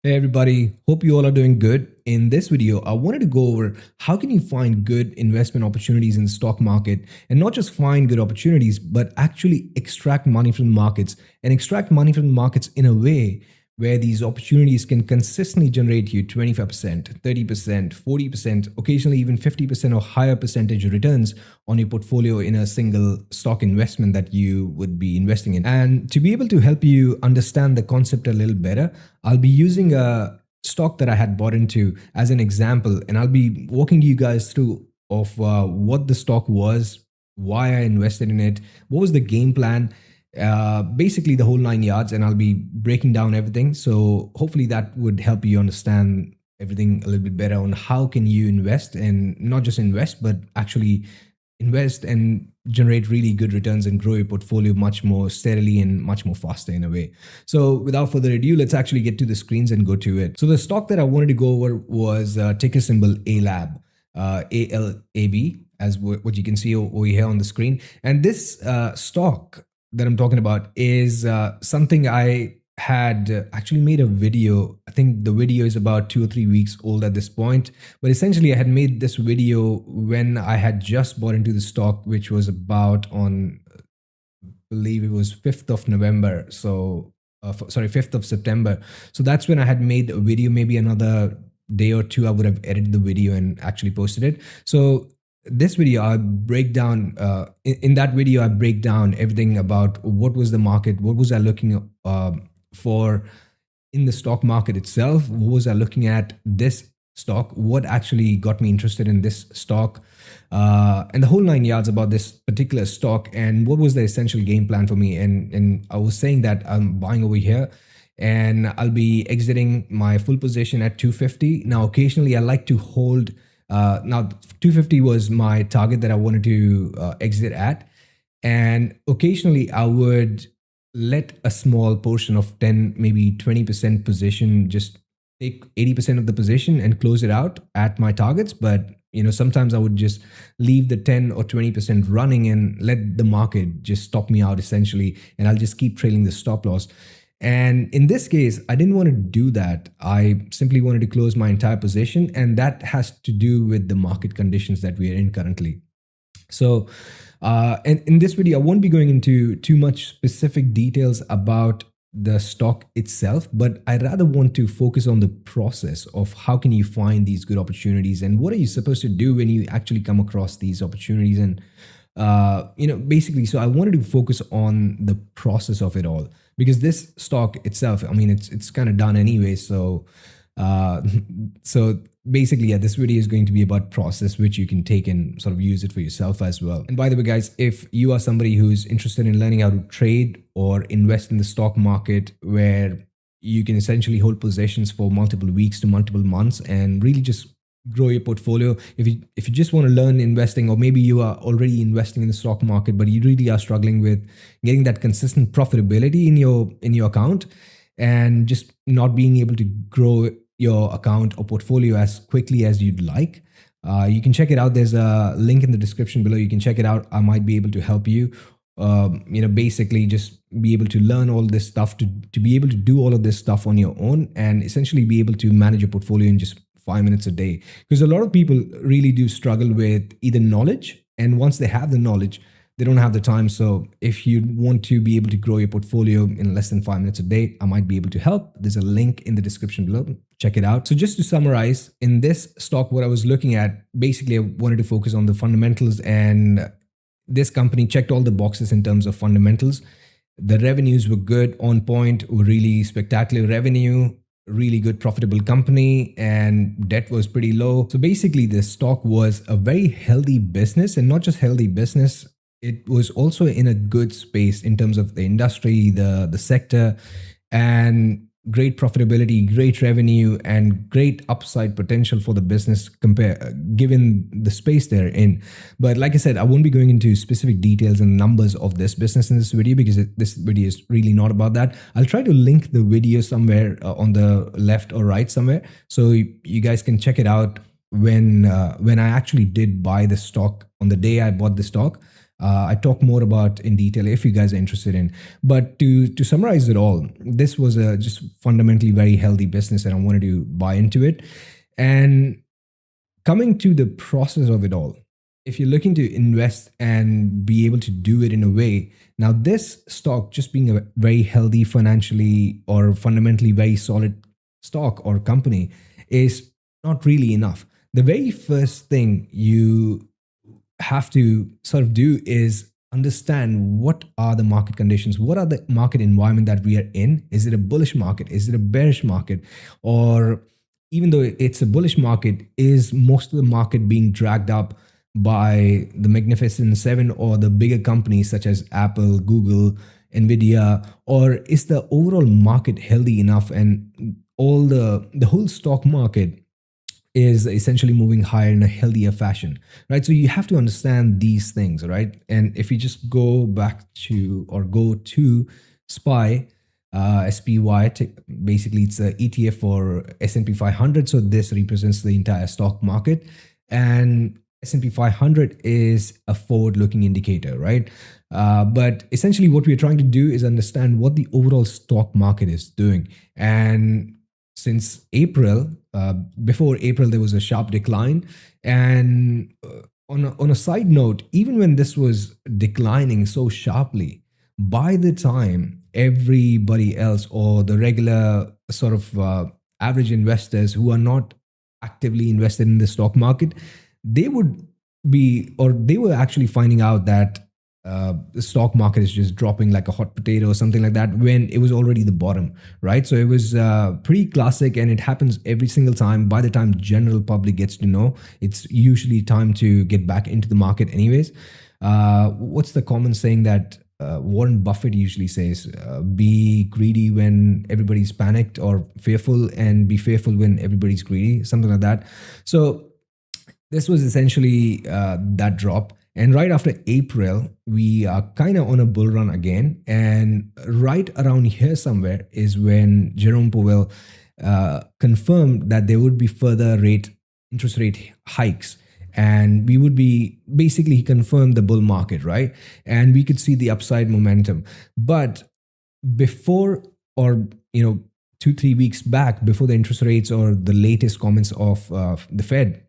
Hey everybody, hope you all are doing good. In this video, I wanted to go over how can you find good investment opportunities in the stock market and not just find good opportunities, but actually extract money from the markets and extract money from the markets in a way where these opportunities can consistently generate you 25%, 30%, 40%, occasionally even 50% or higher percentage returns on your portfolio in a single stock investment that you would be investing in. And to be able to help you understand the concept a little better, I'll be using a stock that I had bought into as an example, and I'll be walking you guys through of what the stock was, why I invested in it, what was the game plan, basically the whole 9 yards, and I'll be breaking down everything. So hopefully that would help you understand everything a little bit better on how can you invest and not just invest, but actually invest and generate really good returns and grow your portfolio much more steadily and much more faster in a way. So without further ado, let's actually get to the screens and go to it. So the stock that I wanted to go over was ticker symbol ALAB, ALAB, as what you can see over here on the screen. And this stock that I'm talking about is something I had actually made a video. I think the video is about 2 or 3 weeks old at this point, but essentially I had made this video when I had just bought into the stock, which was about on, I believe it was 5th of November. So, sorry, 5th of September. So that's when I had made a video. Maybe another day or two, I would have edited the video and actually posted it. So this video I break down in that video I break down everything about what was the market, what was I looking for in the stock market itself, what was I looking at this stock, what actually got me interested in this stock, and the whole 9 yards about this particular stock, and what was the essential game plan for me. And I was saying that I'm buying over here and I'll be exiting my full position at 250. Now occasionally I like to hold, now 250 was my target that I wanted to exit at, and occasionally I would let a small portion of 10, maybe 20% position, just take 80% of the position and close it out at my targets. But sometimes I would just leave the 10 or 20% running and let the market just stop me out essentially, and I'll just keep trailing the stop loss. And in this case, I didn't want to do that. I simply wanted to close my entire position, and that has to do with the market conditions that we are in currently. So, and in this video, I won't be going into too much specific details about the stock itself, but I rather want to focus on the process of how can you find these good opportunities and what are you supposed to do when you actually come across these opportunities. And basically, so I wanted to focus on the process of it all, because this stock itself, I mean, it's kind of done anyway. So so basically, yeah, this video is going to be about process, which you can take and sort of use it for yourself as well. And by the way, guys, if you are somebody who's interested in learning how to trade or invest in the stock market, where you can essentially hold positions for multiple weeks to multiple months and really just grow your portfolio, if you just want to learn investing, or maybe you are already investing in the stock market but you really are struggling with getting that consistent profitability in your account and just not being able to grow your account or portfolio as quickly as you'd like, you can check it out. There's a link in the description below. You can check it out. I might be able to help you. Basically just be able to learn all this stuff, to be able to do all of this stuff on your own and essentially be able to manage your portfolio in just 5 minutes a day. Because a lot of people really do struggle with either knowledge, and once they have the knowledge, they don't have the time. So if you want to be able to grow your portfolio in less than 5 minutes a day, I might be able to help. There's a link in the description below. Check it out. So just to summarize, in this stock, what I was looking at, basically I wanted to focus on the fundamentals, and this company checked all the boxes in terms of fundamentals. The revenues were good, on point, really spectacular revenue, really good profitable company, and debt was pretty low. So basically the stock was a very healthy business, and not just healthy business, it was also in a good space in terms of the industry, the sector, and great profitability, great revenue, and great upside potential for the business given the space they're in. But like I said, I won't be going into specific details and numbers of this business in this video, because this video is really not about that. I'll try to link the video somewhere on the left or right somewhere, so you guys can check it out when I actually did buy the stock. On the day I bought the stock, I talk more about in detail if you guys are interested in. But to summarize it all, this was a just fundamentally very healthy business, and I wanted to buy into it. And coming to the process of it all, if you're looking to invest and be able to do it in a way, now this stock just being a very healthy financially or fundamentally very solid stock or company is not really enough. The very first thing you have to sort of do is understand what are the market conditions, what are the market environment that we are in. Is it a bullish market, is it a bearish market, or even though it's a bullish market, is most of the market being dragged up by the magnificent seven or the bigger companies such as Apple, Google, Nvidia, or is the overall market healthy enough and all the whole stock market is essentially moving higher in a healthier fashion, right? So you have to understand these things, right? And if you just go back to or go to SPY, SPY, basically it's a ETF for S&P 500. So this represents the entire stock market, and S&P 500 is a forward-looking indicator, right? But essentially, what we're trying to do is understand what the overall stock market is doing, and since April, before April, there was a sharp decline. And on a side note, even when this was declining so sharply, by the time everybody else or the regular sort of average investors who are not actively invested in the stock market, they would be, or they were actually finding out that the stock market is just dropping like a hot potato or something like that when it was already the bottom, right? So it was pretty classic, and it happens every single time. By the time general public gets to know, it's usually time to get back into the market anyways. What's the common saying that Warren Buffett usually says? Be greedy when everybody's panicked, or fearful, and be fearful when everybody's greedy, something like that. So this was essentially that drop. And right after April, we are kind of on a bull run again. And right around here somewhere is when Jerome Powell confirmed that there would be further interest rate hikes. And we would be, basically, he confirmed the bull market, right? And we could see the upside momentum. But before, or, 2-3 weeks back, before the interest rates or the latest comments of the Fed,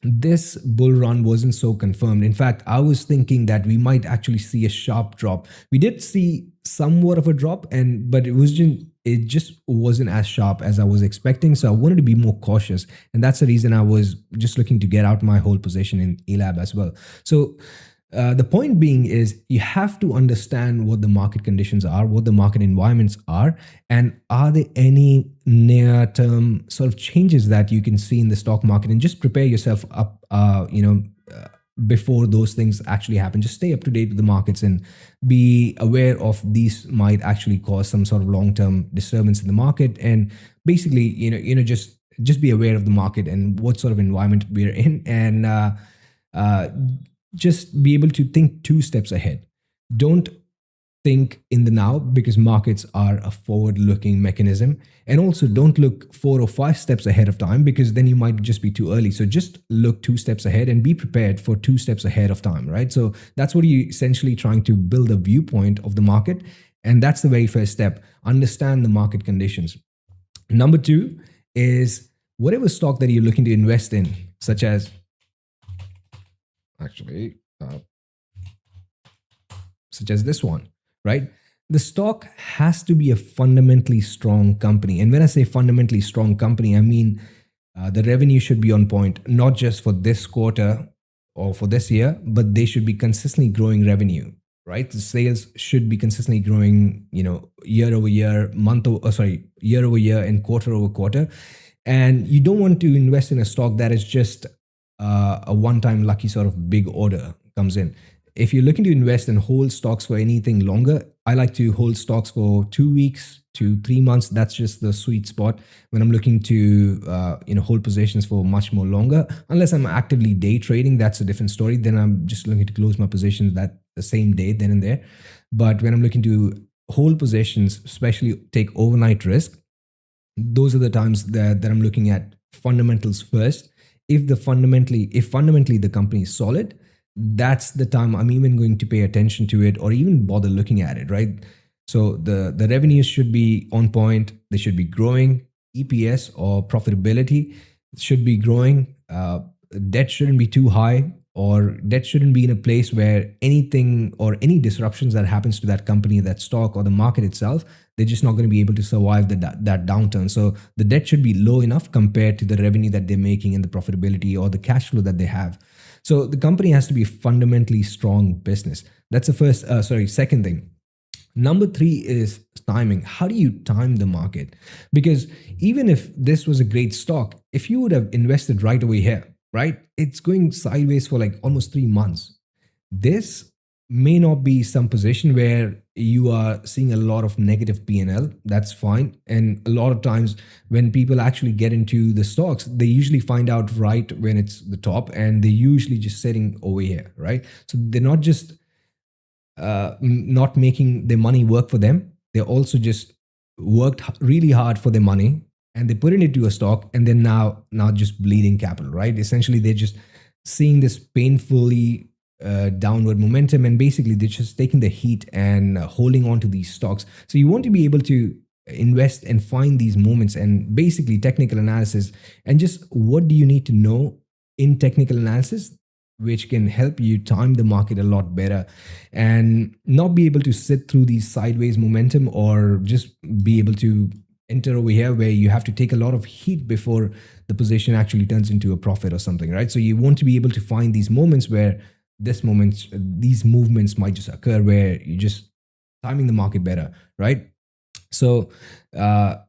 this bull run wasn't so confirmed. In fact, I was thinking that we might actually see a sharp drop. We did see somewhat of a drop, but it just wasn't as sharp as I was expecting. So I wanted to be more cautious, and that's the reason I was just looking to get out my whole position in ELAB as well. So the point being is, you have to understand what the market conditions are, what the market environments are, and are there any near-term sort of changes that you can see in the stock market, and just prepare yourself up, before those things actually happen. Just stay up to date with the markets and be aware of these might actually cause some sort of long-term disturbance in the market. And basically, just be aware of the market and what sort of environment we're in, and just be able to think 2 steps ahead. Don't think in the now, because markets are a forward-looking mechanism. And also don't look 4 or 5 steps ahead of time, because then you might just be too early. So just look 2 steps ahead and be prepared for 2 steps ahead of time, right? So that's what you're essentially trying to build a viewpoint of the market. And that's the very first step. Understand the market conditions. Number 2 is whatever stock that you're looking to invest in, such as such as this one, right? The stock has to be a fundamentally strong company. And when I say fundamentally strong company, I mean the revenue should be on point, not just for this quarter or for this year, but they should be consistently growing revenue, right? The sales should be consistently growing, year over year, year over year and quarter over quarter. And you don't want to invest in a stock that is just a one-time lucky sort of big order comes in. If you're looking to invest and hold stocks for anything longer, I like to hold stocks for 2 weeks to 3 months. That's just the sweet spot when I'm looking to hold positions for much more longer. Unless I'm actively day trading, that's a different story. Then I'm just looking to close my positions that the same day, then and there. But when I'm looking to hold positions, especially take overnight risk, those are the times that I'm looking at fundamentals first. If fundamentally the company is solid, that's the time I'm even going to pay attention to it or even bother looking at it, right? So the revenues should be on point. They should be growing. EPS or profitability should be growing. Debt shouldn't be too high, or debt shouldn't be in a place where anything or any disruptions that happens to that company, that stock, or the market itself, they're just not going to be able to survive that downturn. So the debt should be low enough compared to the revenue that they're making and the profitability or the cash flow that they have. So the company has to be a fundamentally strong business. That's the first, second thing. Number three is timing. How do you time the market? Because even if this was a great stock, if you would have invested right away here, right, it's going sideways for like almost 3 months. This may not be some position where you are seeing a lot of negative P&L. That's fine. And a lot of times when people actually get into the stocks, they usually find out right when it's the top, and they're usually just sitting over here, right? So they're not just not making their money work for them. They also just worked really hard for their money, and they put it into a stock, and then now just bleeding capital, right? Essentially, they're just seeing this painfully downward momentum, and basically they're just taking the heat and holding on to these stocks. So you want to be able to invest and find these moments, and basically technical analysis, and just what do you need to know in technical analysis, which can help you time the market a lot better and not be able to sit through these sideways momentum, or just be able to enter over here where you have to take a lot of heat before the position actually turns into a profit or something, right? So you want to be able to find these moments where these movements might just occur, where you just timing the market better, right? So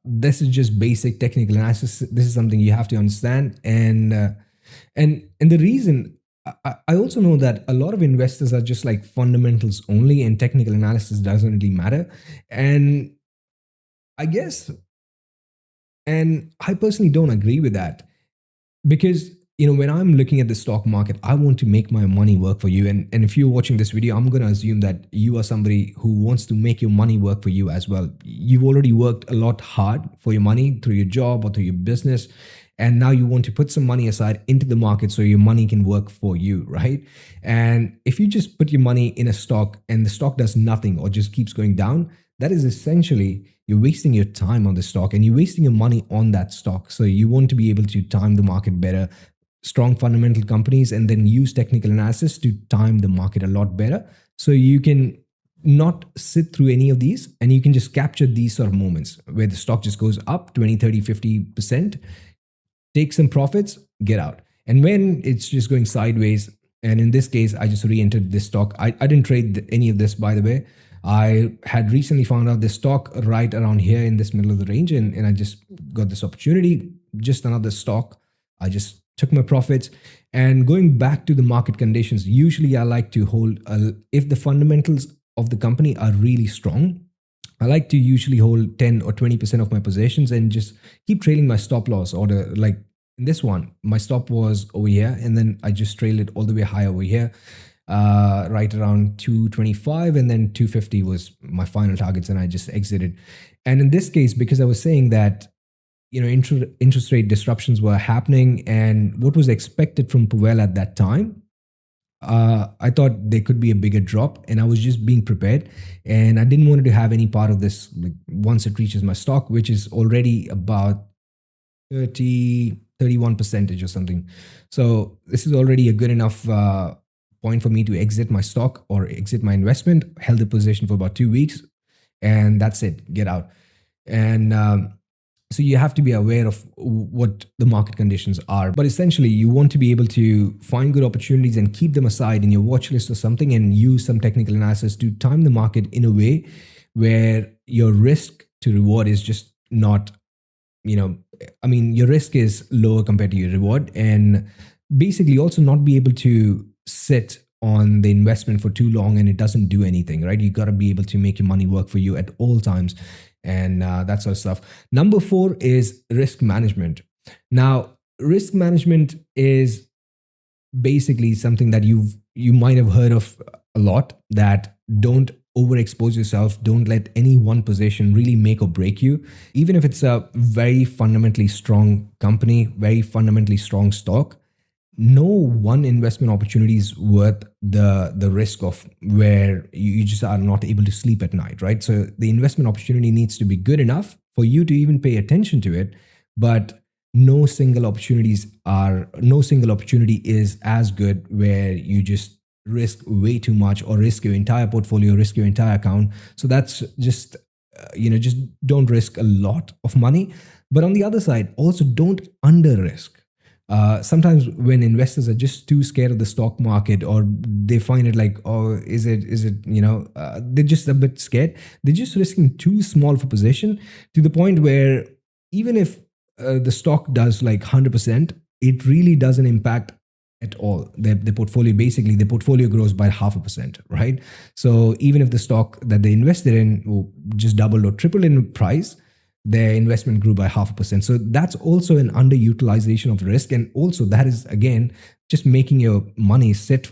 this is just basic technical analysis. This is something you have to understand, and the reason I also know that a lot of investors are just like fundamentals only, and technical analysis doesn't really matter. And I guess, and I personally don't agree with that, because when I'm looking at the stock market, I want to make my money work for you. And if you're watching this video, I'm going to assume that you are somebody who wants to make your money work for you as well. You've already worked a lot hard for your money through your job or through your business, and now you want to put some money aside into the market so your money can work for you, right? And if you just put your money in a stock and the stock does nothing or just keeps going down, that is essentially you're wasting your time on the stock, and you're wasting your money on that stock. So you want to be able to time the market better, strong fundamental companies, and then use technical analysis to time the market a lot better. So you can not sit through any of these, and you can just capture these sort of moments where the stock just goes up 20, 30, 50%, take some profits, get out. And when it's just going sideways, and in this case, I just re-entered this stock. I didn't trade any of this, by the way. I had recently found out this stock right around here in this middle of the range, and I just got this opportunity, just another stock. I just took my profits. And going back to the market conditions, usually I like to hold, if the fundamentals of the company are really strong, I like to usually hold 10 or 20% of my positions and just keep trailing my stop loss order. Like in this one, my stop was over here, and then I just trailed it all the way high over here, right around 225, and then 250 was my final targets, and I just exited. And in this case, because I was saying that interest rate disruptions were happening, and what was expected from Powell at that time, I thought there could be a bigger drop, and I was just being prepared, and I didn't want to have any part of this. Like once it reaches my stock, which is already about 31% or something. So this is already a good enough point for me to exit my stock or exit my investment. Held the position for about 2 weeks, and that's it, get out. And so you have to be aware of what the market conditions are. But essentially, you want to be able to find good opportunities and keep them aside in your watch list or something, and use some technical analysis to time the market in a way where your risk to reward is just not, your risk is lower compared to your reward. And basically also not be able to sit on the investment for too long and it doesn't do anything, right? You got to be able to make your money work for you at all times, and that sort of stuff. Number 4 is risk management. Now, risk management is basically something that you might have heard of a lot, that don't overexpose yourself. Don't let any one position really make or break you. Even if it's a very fundamentally strong company, very fundamentally strong stock, no one investment opportunity is worth the risk of where you just are not able to sleep at night, right? So the investment opportunity needs to be good enough for you to even pay attention to it, but no single opportunity is as good where you just risk way too much or risk your entire portfolio, risk your entire account. So that's just just don't risk a lot of money. But on the other side, also don't under risk. Sometimes when investors are just too scared of the stock market, or they find it like, oh, is it they're just a bit scared, they're just risking too small of a position, to the point where even if the stock does like 100%, it really doesn't impact at all the portfolio. Basically the portfolio grows by 0.5%, right? So even if the stock that they invested in just doubled or tripled in price, their investment grew by 0.5%. So that's also an underutilization of risk. And also that is, again, just making your money sit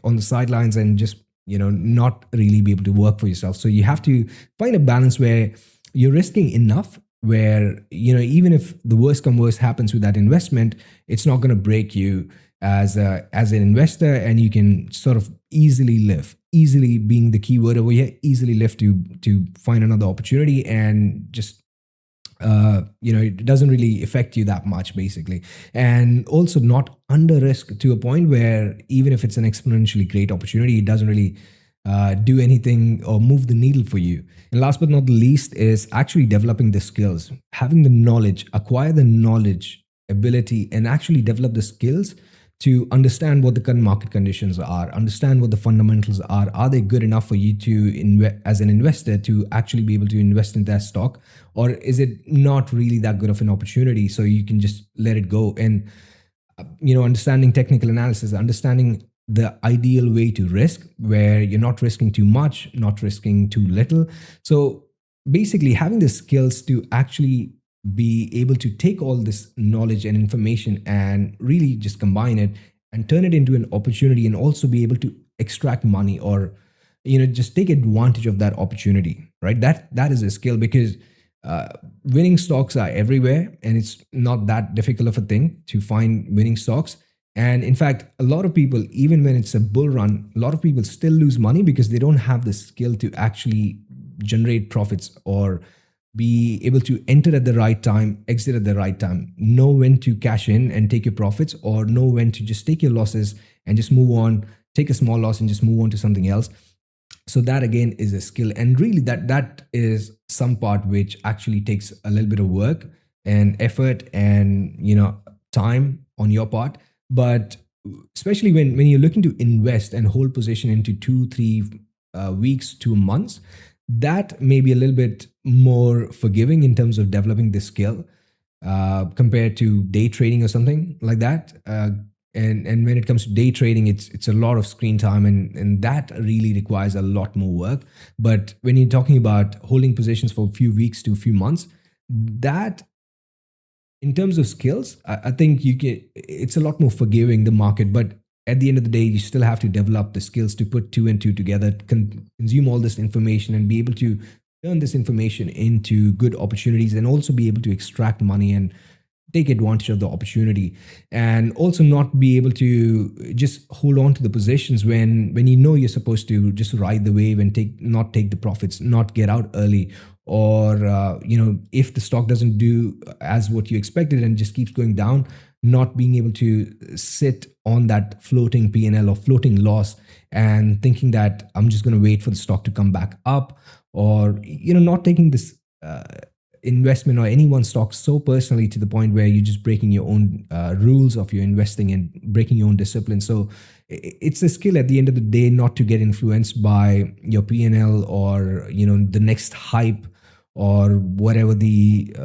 on the sidelines and just, not really be able to work for yourself. So you have to find a balance where you're risking enough where, even if the worst come worst happens with that investment, it's not going to break you as an investor, and you can sort of easily live. Easily being the key word over here, easily live to find another opportunity, and just it doesn't really affect you that much, basically. And also not under risk to a point where even if it's an exponentially great opportunity, it doesn't really do anything or move the needle for you. And last but not the least is actually developing the skills, having the knowledge, acquire the knowledge, ability, and actually develop the skills to understand what the current market conditions are, understand what the fundamentals are. Are they good enough for you to as an investor, to actually be able to invest in that stock? Or is it not really that good of an opportunity, so you can just let it go? And understanding technical analysis, understanding the ideal way to risk, where you're not risking too much, not risking too little. So basically having the skills to actually be able to take all this knowledge and information and really just combine it and turn it into an opportunity, and also be able to extract money, or just take advantage of that opportunity, right? That is a skill, because uh, winning stocks are everywhere, and it's not that difficult of a thing to find winning stocks. And in fact, a lot of people, even when it's a bull run, a lot of people still lose money because they don't have the skill to actually generate profits, or be able to enter at the right time, exit at the right time, know when to cash in and take your profits, or know when to just take your losses and just move on, take a small loss and just move on to something else. So that again is a skill, and really that is some part which actually takes a little bit of work and effort and time on your part. But especially when you're looking to invest and hold position into 2 3 weeks, 2 months, that may be a little bit more forgiving in terms of developing this skill, compared to day trading or something like that. And when it comes to day trading, it's a lot of screen time, and that really requires a lot more work. But when you're talking about holding positions for a few weeks to a few months, that, in terms of skills, I think you can. It's a lot more forgiving, the market. But at the end of the day, you still have to develop the skills to put two and two together, consume all this information, and be able to turn this information into good opportunities, and also be able to extract money and take advantage of the opportunity, and also not be able to just hold on to the positions when you're supposed to just ride the wave and not take the profits, not get out early, or if the stock doesn't do as what you expected and just keeps going down, not being able to sit on that floating P&L or floating loss, and thinking that I'm just going to wait for the stock to come back up, or not taking this investment or any one stock so personally, to the point where you're just breaking your own rules of your investing and breaking your own discipline. So it's a skill at the end of the day, not to get influenced by your P&L, or the next hype, or whatever the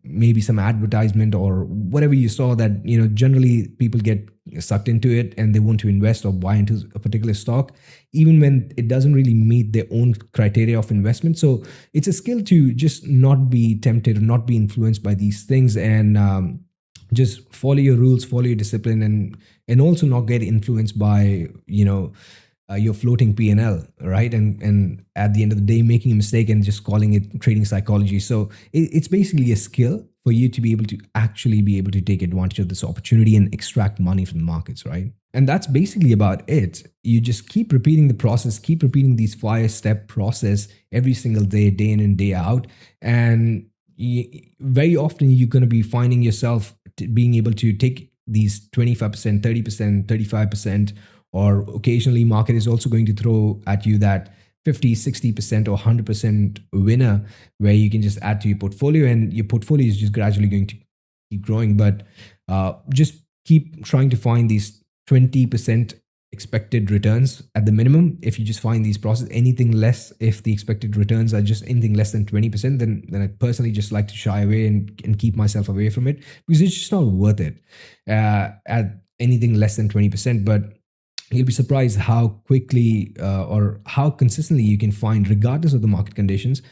maybe some advertisement or whatever you saw, that generally people get sucked into it and they want to invest or buy into a particular stock, even when it doesn't really meet their own criteria of investment. So it's a skill to just not be tempted or not be influenced by these things, and just follow your rules, follow your discipline, and also not get influenced by your floating P&L, right? And at the end of the day, making a mistake and just calling it trading psychology. So it's basically a skill for you to be able to actually be able to take advantage of this opportunity and extract money from the markets, right? And that's basically about it. You just keep repeating the process, keep repeating these 5-step process every single day, day in and day out. And very often you're going to be finding yourself being able to take these 25%, 30%, 35%, or occasionally market is also going to throw at you that 50, 60% or 100% winner where you can just add to your portfolio, and your portfolio is just gradually going to keep growing. But just keep trying to find these 20% expected returns at the minimum. If you just find these process anything less, if the expected returns are just anything less than 20%, then I personally just like to shy away and keep myself away from it, because it's just not worth it at anything less than 20%. But you'll be surprised how quickly or how consistently you can find, regardless of the market conditions.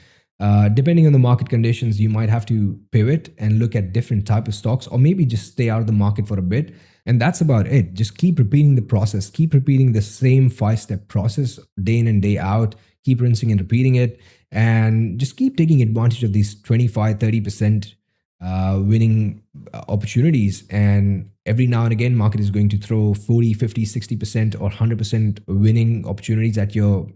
Depending on the market conditions, you might have to pivot and look at different type of stocks, or maybe just stay out of the market for a bit. And that's about it. Just keep repeating the process, keep repeating the same 5-step process day in and day out, keep rinsing and repeating it, and just keep taking advantage of these 25, 30% winning opportunities. And every now and again, market is going to throw 40, 50, 60% or 100% winning opportunities at your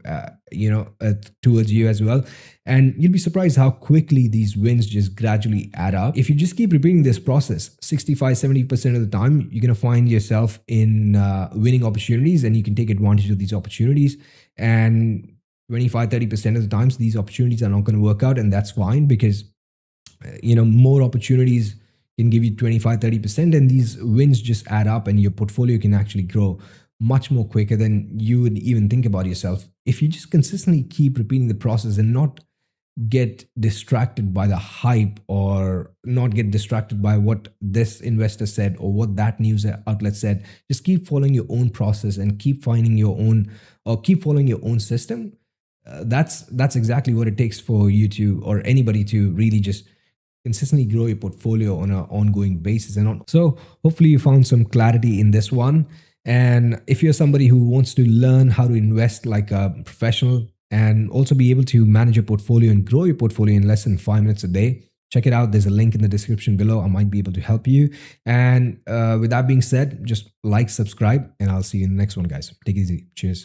towards you as well. And you'll be surprised how quickly these wins just gradually add up. If you just keep repeating this process 65, 70% of the time, you're going to find yourself in winning opportunities, and you can take advantage of these opportunities. And 25, 30% of the times, these opportunities are not going to work out, and that's fine, because more opportunities can give you 25, 30%, and these wins just add up, and your portfolio can actually grow much more quicker than you would even think about yourself if you just consistently keep repeating the process and not get distracted by the hype, or not get distracted by what this investor said or what that news outlet said. Just keep following your own process and keep finding your own, or keep following your own system. That's exactly what it takes for you to, or anybody to, really just consistently grow your portfolio on an ongoing basis. And so hopefully you found some clarity in this one. And if you're somebody who wants to learn how to invest like a professional, and also be able to manage your portfolio and grow your portfolio in less than 5 minutes a day, check it out. There's a link in the description below. I might be able to help you. And with that being said, just like, subscribe, and I'll see you in the next one, guys. Take it easy. Cheers.